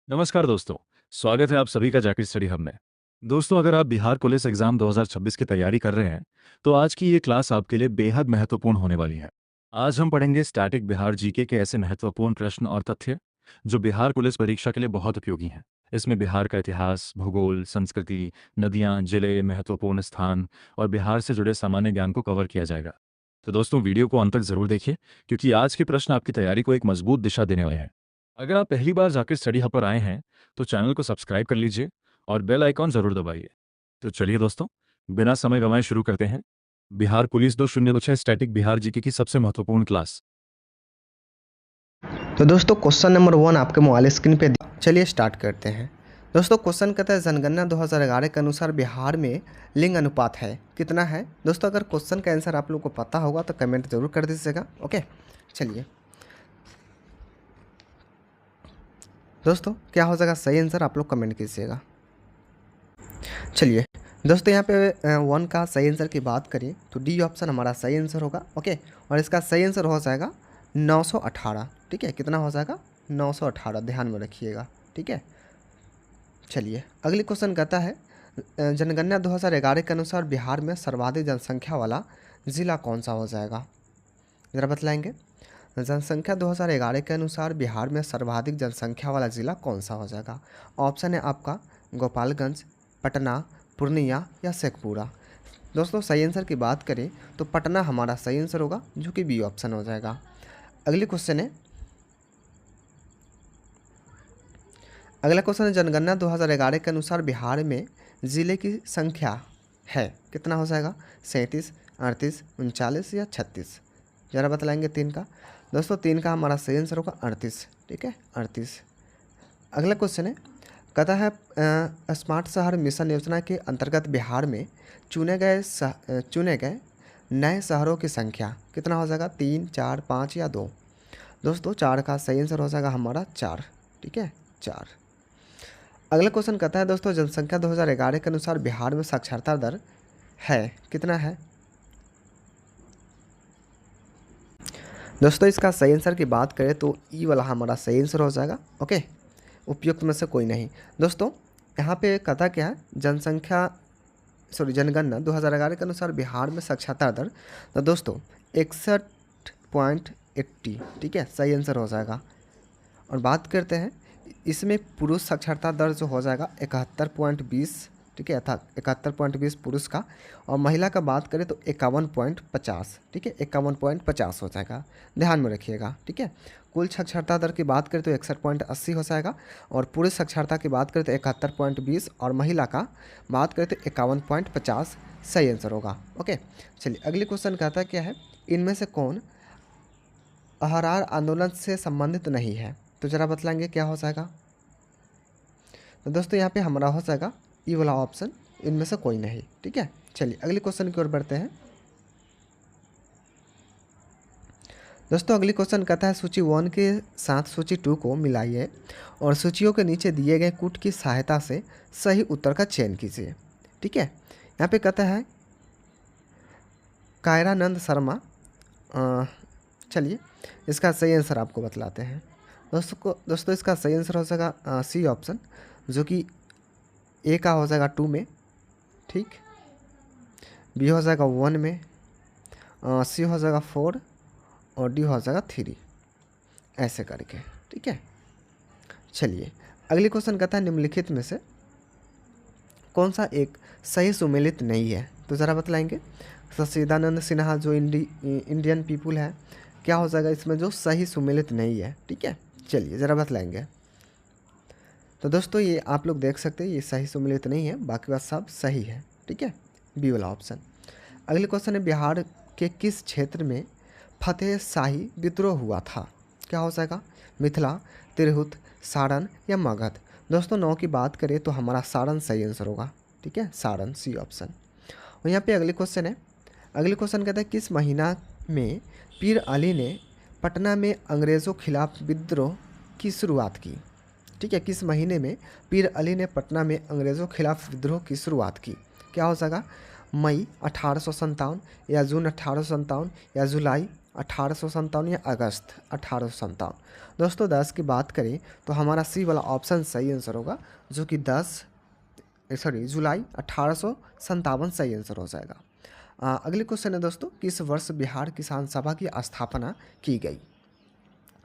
नमस्कार दोस्तों। स्वागत है आप सभी का जैकेट स्टडी हब में। दोस्तों, अगर आप बिहार पुलिस एग्जाम 2026 की तैयारी कर रहे हैं तो आज की ये क्लास आपके लिए बेहद महत्वपूर्ण होने वाली है। आज हम पढ़ेंगे स्टैटिक बिहार जीके के ऐसे महत्वपूर्ण प्रश्न और तथ्य जो बिहार पुलिस परीक्षा के लिए बहुत उपयोगी हैं। इसमें बिहार का इतिहास, भूगोल, संस्कृति, नदियाँ, जिले, महत्वपूर्ण स्थान और बिहार से जुड़े सामान्य ज्ञान को कवर किया जाएगा। तो दोस्तों, वीडियो को अंत तक जरूर देखिए क्योंकि आज के प्रश्न आपकी तैयारी को एक मजबूत दिशा देने वाले हैं। अगर आप पहली बार जाकर स्टडी हब पर आए हैं तो चैनल को सब्सक्राइब कर लीजिए और बेल आइकॉन जरूर दबाइए। तो चलिए दोस्तों, बिना समय गंवाए शुरू करते हैं। Bihar police 2026 static Bihar GK की सबसे महत्वपूर्ण क्लास। तो दोस्तों क्वेश्चन नंबर 1 आपके मोबाइल स्क्रीन पे चलिए स्टार्ट करते हैं। दोस्तों क्वेश्चन कहता है जनगणना 2011 के अनुसार बिहार में लिंग अनुपात है कितना है। दोस्तों अगर क्वेश्चन का आंसर आप लोग को पता होगा तो कमेंट जरूर कर दीजिएगा। ओके, चलिए दोस्तों क्या हो जाएगा सही आंसर आप लोग कमेंट कीजिएगा। चलिए दोस्तों यहाँ पे 1 का सही आंसर की बात करें तो डी ऑप्शन हमारा सही आंसर होगा। ओके, और इसका सही आंसर हो जाएगा 918। ठीक है, कितना हो जाएगा 918, ध्यान में रखिएगा। ठीक है, चलिए अगली क्वेश्चन कहता है जनगणना 2011 के अनुसार बिहार में सर्वाधिक जनसंख्या वाला ज़िला कौन सा हो जाएगा, ज़रा बतलाएंगे। जनसंख्या 2011 के अनुसार बिहार में सर्वाधिक जनसंख्या वाला ज़िला कौन सा हो जाएगा। ऑप्शन है आपका गोपालगंज, पटना, पूर्णिया या शेखपुरा। दोस्तों सही आंसर की बात करें तो पटना हमारा सही आंसर होगा जो कि बी ऑप्शन हो जाएगा। अगली क्वेश्चन है अगला क्वेश्चन है जनगणना 2011 के अनुसार बिहार में ज़िले की संख्या है कितना हो जाएगा, 37, 38, 39 या 36। ज़रा बतलाएंगे 3 का। दोस्तों 3 का हमारा सही आंसर होगा 38। ठीक है, 38। अगला क्वेश्चन है कहता है स्मार्ट शहर मिशन योजना के अंतर्गत बिहार में चुने गए नए शहरों की संख्या कितना हो जाएगा, 3, 4, 5 या 2। दोस्तों 4 का सही आंसर हो जाएगा हमारा 4। ठीक है, 4। अगला क्वेश्चन कहता है दोस्तों जनसंख्या 2011 के अनुसार बिहार में साक्षरता दर है कितना है। दोस्तों इसका सही आंसर की बात करें तो ई वाला हमारा सही आंसर हो जाएगा। ओके, उपयुक्त में से कोई नहीं। दोस्तों यहाँ पे कहता क्या है जनगणना 2011 के अनुसार बिहार में साक्षरता दर, तो दोस्तों 61.80। ठीक है, सही आंसर हो जाएगा। और बात करते हैं इसमें पुरुष साक्षरता दर जो हो जाएगा 71.20। ठीक है, अर्थात 71.20 पुरुष का, और महिला का बात करें तो 51.50। ठीक है, 51.50 हो जाएगा, ध्यान में रखिएगा। ठीक है, कुल साक्षरता दर की बात करें तो 61.80 हो जाएगा, और पुरुष साक्षरता की बात करें तो 71.20, और महिला का बात करें तो 51.50 सही आंसर होगा। ओके, चलिए अगली क्वेश्चन कहता है क्या है, इनमें से कौन अहरार आंदोलन से संबंधित नहीं है। तो ज़रा बतलाएंगे क्या हो जाएगा। तो दोस्तों यहाँ पे हमारा हो जाएगा ये वाला ऑप्शन, इनमें से कोई नहीं। ठीक है, चलिए अगली क्वेश्चन की ओर बढ़ते हैं। दोस्तों अगली क्वेश्चन कहता है सूची 1 के साथ सूची 2 को मिलाइए और सूचियों के नीचे दिए गए कूट की सहायता से सही उत्तर का चयन कीजिए। ठीक है, यहाँ पे कहता है कायरानंद शर्मा। चलिए इसका सही आंसर आपको बतलाते हैं। दोस्तों इसका सही आंसर हो जाएगा सी ऑप्शन, जो कि ए का हो जाएगा 2 में। ठीक, बी हो जाएगा 1 में, सी हो जाएगा 4 और डी हो जाएगा 3, ऐसे करके। ठीक है, चलिए अगली क्वेश्चन कहता है निम्नलिखित में से कौन सा एक सही सुमेलित नहीं है। तो ज़रा बतलाएंगे। सच्चिदानंद सिन्हा जो इंडियन पीपुल है, क्या हो जाएगा इसमें जो सही सुमेलित नहीं है। ठीक है, चलिए ज़रा बतलाएंगे। तो दोस्तों ये आप लोग देख सकते हैं ये सही सुमेलित नहीं है, बाकी बात सब सही है। ठीक है, बी वाला ऑप्शन। अगले क्वेश्चन है बिहार के किस क्षेत्र में फतेह शाही विद्रोह हुआ था। क्या हो जाएगा, मिथिला, तिरहुत, सारण या मगध। दोस्तों 9 की बात करें तो हमारा सारण सही आंसर होगा। ठीक है, सारण सी ऑप्शन। और यहाँ पे अगले क्वेश्चन है, अगले क्वेश्चन कहता है किस महीना में पीर अली ने पटना में अंग्रेज़ों खिलाफ विद्रोह की शुरुआत की। ठीक है, किस महीने में पीर अली ने पटना में अंग्रेज़ों खिलाफ विद्रोह की शुरुआत की। क्या हो जाएगा, मई 1857, या जून 1857, या जुलाई 1857, या अगस्त 1857। दोस्तों 10 की बात करें तो हमारा सी वाला ऑप्शन सही आंसर होगा, जो कि जुलाई 1857 सही आंसर हो जाएगा। अगले क्वेश्चन है दोस्तों, किस वर्ष बिहार किसान सभा की स्थापना की गई?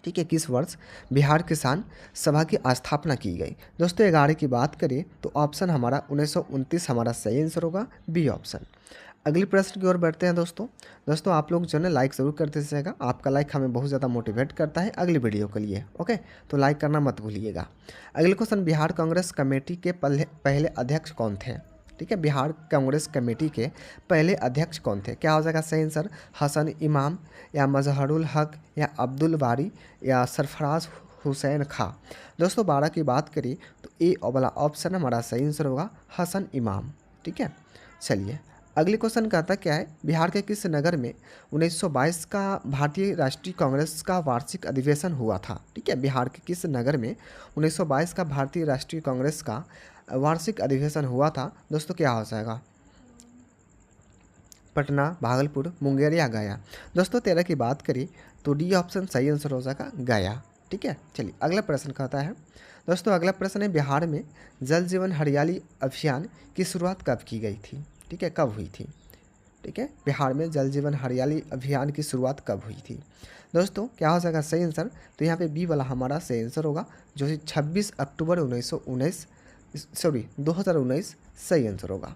ठीक है, किस वर्ष बिहार किसान सभा की स्थापना की गई? दोस्तों 11 की बात करें तो ऑप्शन हमारा 1929 हमारा सही आंसर होगा, बी ऑप्शन। अगले प्रश्न की ओर बढ़ते हैं दोस्तों आप लोग जो है लाइक ज़रूर करते जाएगा, आपका लाइक हमें बहुत ज़्यादा मोटिवेट करता है अगली वीडियो के लिए। ओके, तो लाइक करना मत भूलिएगा। अगले क्वेश्चन, बिहार कांग्रेस कमेटी के पहले अध्यक्ष कौन थे? ठीक है, बिहार कांग्रेस कमेटी के पहले अध्यक्ष कौन थे? क्या हो जाएगा सही आंसर? हसन इमाम, या मजहरुल हक, या अब्दुल बारी, या सरफराज हुसैन खां। दोस्तों 12 की बात करें तो ए वाला ऑप्शन हमारा सही आंसर होगा, हसन इमाम। ठीक है, चलिए अगले क्वेश्चन कहता क्या है, बिहार के किस नगर में 1922 का भारतीय राष्ट्रीय कांग्रेस का वार्षिक अधिवेशन हुआ था? ठीक है, बिहार के किस नगर में 1922 का भारतीय राष्ट्रीय कांग्रेस का वार्षिक अधिवेशन हुआ था? दोस्तों क्या हो जाएगा? पटना, भागलपुर, मुंगेर, या गया? दोस्तों 13 की बात करें तो डी ऑप्शन सही आंसर हो जाएगा, गया। ठीक है, चलिए अगला प्रश्न कहता है दोस्तों, अगला प्रश्न है, बिहार में जल जीवन हरियाली अभियान की शुरुआत कब की गई थी? ठीक है, कब हुई थी? ठीक है, बिहार में जल जीवन हरियाली अभियान की शुरुआत कब हुई थी? दोस्तों क्या हो जाएगा सही आंसर? तो यहाँ पे बी वाला हमारा सही आंसर होगा, जो कि 26 अक्टूबर 2019 सही आंसर होगा।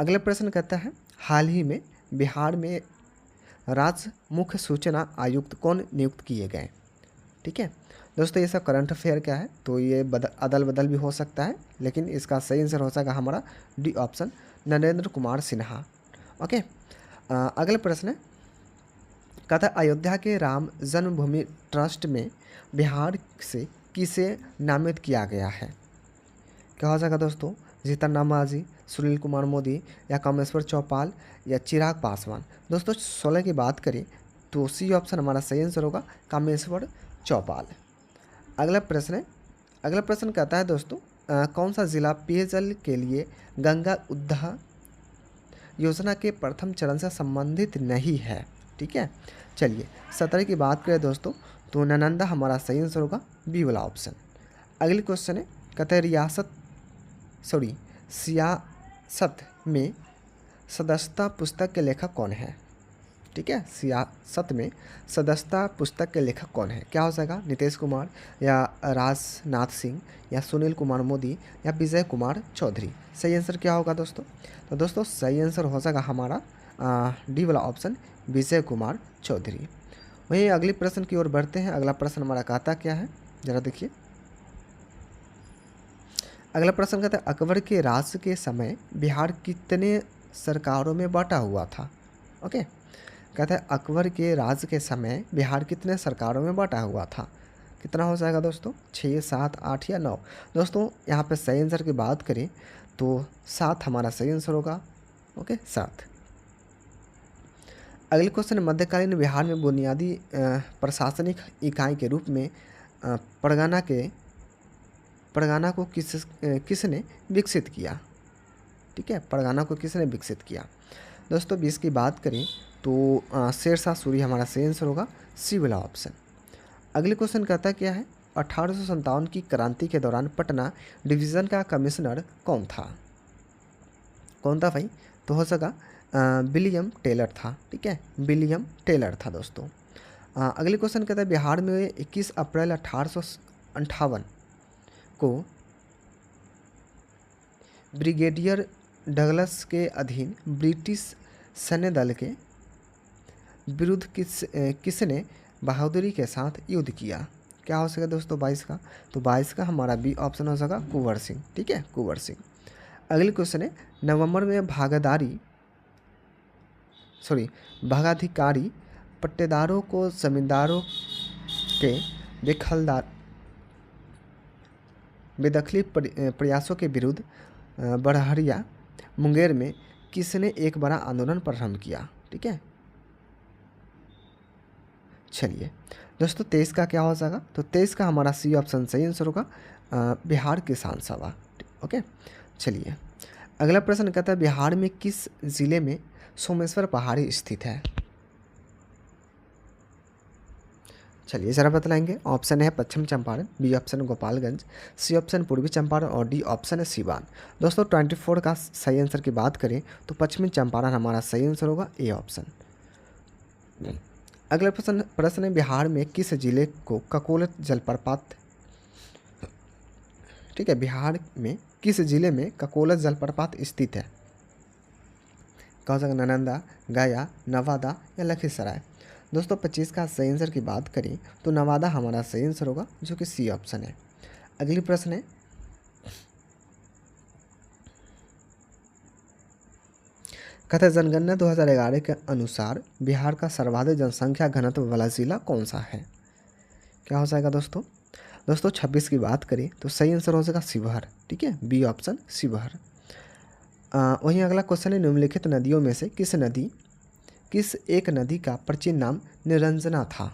अगला प्रश्न कहता है, हाल ही में बिहार में राज्य मुख्य सूचना आयुक्त कौन नियुक्त किए गए? ठीक है दोस्तों, ये सब करंट अफेयर क्या है, तो ये अदल बदल भी हो सकता है, लेकिन इसका सही आंसर हो जाएगा हमारा D option, Narendra Kumar Sinha. Okay, अगला प्रश्न है, कहता है, अयोध्या के राम जन्मभूमि ट्रस्ट में बिहार से किसे नामित किया गया है? क्या हो जाएगा दोस्तों? जीतन राम मांझी, सुनील कुमार मोदी, या कामेश्वर चौपाल, या चिराग पासवान? दोस्तों 16 की बात करें तो सी ऑप्शन हमारा सही आंसर होगा, कामेश्वर चौपाल। अगला प्रश्न कहता है दोस्तों, कौन सा जिला पेयजल के लिए गंगा उद्धार योजना के प्रथम चरण से संबंधित नहीं है? ठीक है, चलिए 17 की बात करें दोस्तों तो नालंदा हमारा सही आंसर होगा, बी वाला ऑप्शन। अगली क्वेश्चन है, कहते हैं सियासत में सदस्यता पुस्तक के लेखक कौन है? ठीक है, सियासत में सदस्यता पुस्तक के लेखक कौन है? क्या हो जाएगा? नीतीश कुमार, या राजनाथ सिंह, या सुनील कुमार मोदी, या विजय कुमार चौधरी? सही आंसर क्या होगा दोस्तों? तो दोस्तों सही आंसर हो जाएगा हमारा डी वाला ऑप्शन, विजय कुमार चौधरी। वहीं अगले प्रश्न की ओर बढ़ते हैं। अगला प्रश्न हमारा कहता क्या है, जरा देखिए। अगला प्रश्न कहता है, अकबर के राज के समय बिहार कितने सरकारों में बांटा हुआ था? ओके, कहता है अकबर के राज के समय बिहार कितने सरकारों में बांटा हुआ था? कितना हो जाएगा दोस्तों? 6, 7, 8 या 9? दोस्तों यहाँ पे सही आंसर की बात करें तो 7 हमारा सही आंसर होगा। ओके, 7। अगले क्वेश्चन, मध्यकालीन बिहार में बुनियादी प्रशासनिक इकाई के रूप में परगना को किसने विकसित किया? ठीक है, परगना को किसने विकसित किया? दोस्तों 20 की बात करें तो शेरशाह सूरी हमारा सही आंसर होगा, सी वाला ऑप्शन। अगले क्वेश्चन कहता क्या है, 1857 की क्रांति के दौरान पटना डिवीज़न का कमिश्नर कौन था? कौन था भाई? तो हो सका विलियम टेलर था। ठीक है, विलियम टेलर था दोस्तों। अगले क्वेश्चन कहता है, बिहार में 21 अप्रैल 1858 को ब्रिगेडियर डगलस के अधीन ब्रिटिश सैन्य दल के विरुद्ध किसने बहादुरी के साथ युद्ध किया? क्या हो सकेगा दोस्तों 22 का? तो 22 का हमारा बी ऑप्शन हो सका, कुंवर सिंह। ठीक है, कुंवर सिंह। अगले क्वेश्चन है, नवंबर में भागाधिकारी पट्टेदारों को जमींदारों के बेदखली प्रयासों के विरुद्ध बड़हरिया मुंगेर में किसने एक बड़ा आंदोलन प्रारंभ किया? ठीक है, चलिए दोस्तों 23 का क्या हो जाएगा? तो 23 का हमारा सी ऑप्शन सही आंसर होगा, बिहार किसान सभा। ओके, चलिए अगला प्रश्न कहता है बिहार में किस जिले में सोमेश्वर पहाड़ी स्थित है? चलिए ज़रा बतलाएंगे। ऑप्शन है Pashchim Champaran, B option Gopalganj, C option Purvi Champaran और डी ऑप्शन है सीवान। दोस्तों 24 का सही आंसर की बात करें तो पश्चिमी चंपारण हमारा सही आंसर होगा, ए ऑप्शन। अगला प्रश्न है बिहार में किस जिले को ककोलत जलप्रपात, ठीक है, बिहार में किस जिले में ककोलत जलप्रपात स्थित है? कह सकते नालंदा, गया, नवादा या लखीसराय। दोस्तों 25 का सही आंसर की बात करें तो नवादा हमारा सही आंसर होगा, जो कि सी ऑप्शन है। अगली प्रश्न है कहता है जनगणना 2011 के अनुसार बिहार का सर्वाधिक जनसंख्या घनत्व वाला जिला कौन सा है? क्या हो जाएगा दोस्तों? दोस्तों 26 की बात करें तो सही आंसर हो जाएगा शिवहर, ठीक है, बी ऑप्शन शिवहर। वहीं अगला क्वेश्चन है निम्नलिखित नदियों में से किस एक नदी का प्राचीन नाम निरंजना था?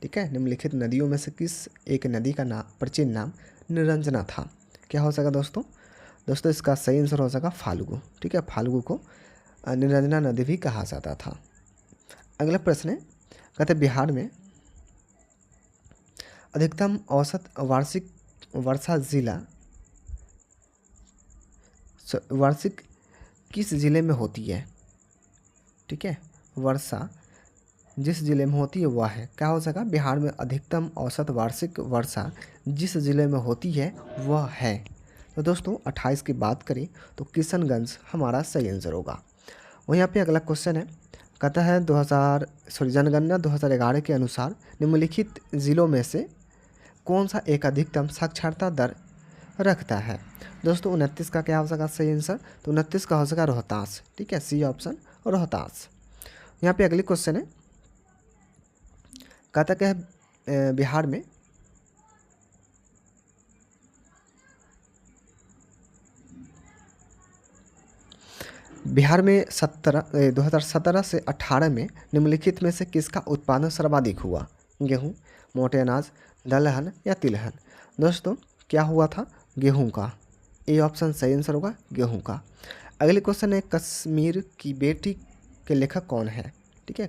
ठीक है, निम्नलिखित नदियों में से किस एक नदी का प्राचीन नाम निरंजना था? क्या हो सका दोस्तों? दोस्तों इसका सही आंसर हो सका फाल्गु, ठीक है, फाल्गु को निरंजना नदी भी कहा जाता था। अगला प्रश्न है कहते बिहार में अधिकतम औसत वार्षिक वार्षिक किस जिले में होती है? ठीक है, वर्षा जिस जिले में होती है वह है, क्या हो सका? बिहार में अधिकतम औसत वार्षिक वर्षा जिस जिले में होती है वह है। तो दोस्तों 28 की बात करें तो किशनगंज हमारा सही आंसर होगा। और यहाँ पे अगला क्वेश्चन है कहता है जनगणना 2011 के अनुसार निम्नलिखित जिलों में से कौन सा एक अधिकतम साक्षरता दर रखता है? दोस्तों 29 का क्या हो सका सही आंसर? तो 29 का हो सका रोहतास, ठीक है, सी ऑप्शन रोहतास। यहाँ पे अगली क्वेश्चन है कहता क्या है बिहार में बिहार में 2017 से 18 में निम्नलिखित में से किसका उत्पादन सर्वाधिक हुआ? गेहूँ, मोटे अनाज, दलहन या तिलहन। दोस्तों क्या हुआ था? गेहूँ का, ए ऑप्शन सही आंसर होगा, गेहूँ का। अगले क्वेश्चन है कश्मीर की बेटी के लेखक कौन है? ठीक है,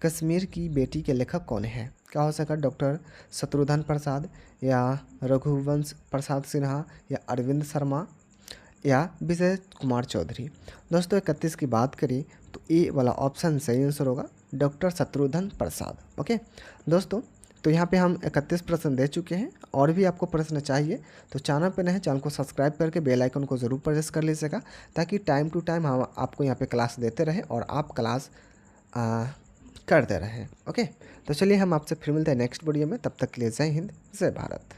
कश्मीर की बेटी के लेखक कौन है? क्या हो सका? डॉक्टर शत्रुघ्न प्रसाद या रघुवंश प्रसाद सिन्हा या अरविंद शर्मा या विजय कुमार चौधरी। दोस्तों 31 की बात करें तो ए वाला ऑप्शन सही आंसर होगा, डॉक्टर शत्रुघ्न प्रसाद। ओके दोस्तों, तो यहाँ पे हम 31 प्रश्न दे चुके हैं। और भी आपको प्रश्न चाहिए तो चैनल पर नए चैनल को सब्सक्राइब करके बेल आइकन को ज़रूर प्रेस कर लीजिएगा, ताकि टाइम टू टाइम हम आपको यहाँ पे क्लास देते रहें और आप क्लास करते रहें। ओके, तो चलिए हम आपसे फिर मिलते हैं नेक्स्ट वीडियो में। तब तक के लिए जय हिंद, जय भारत।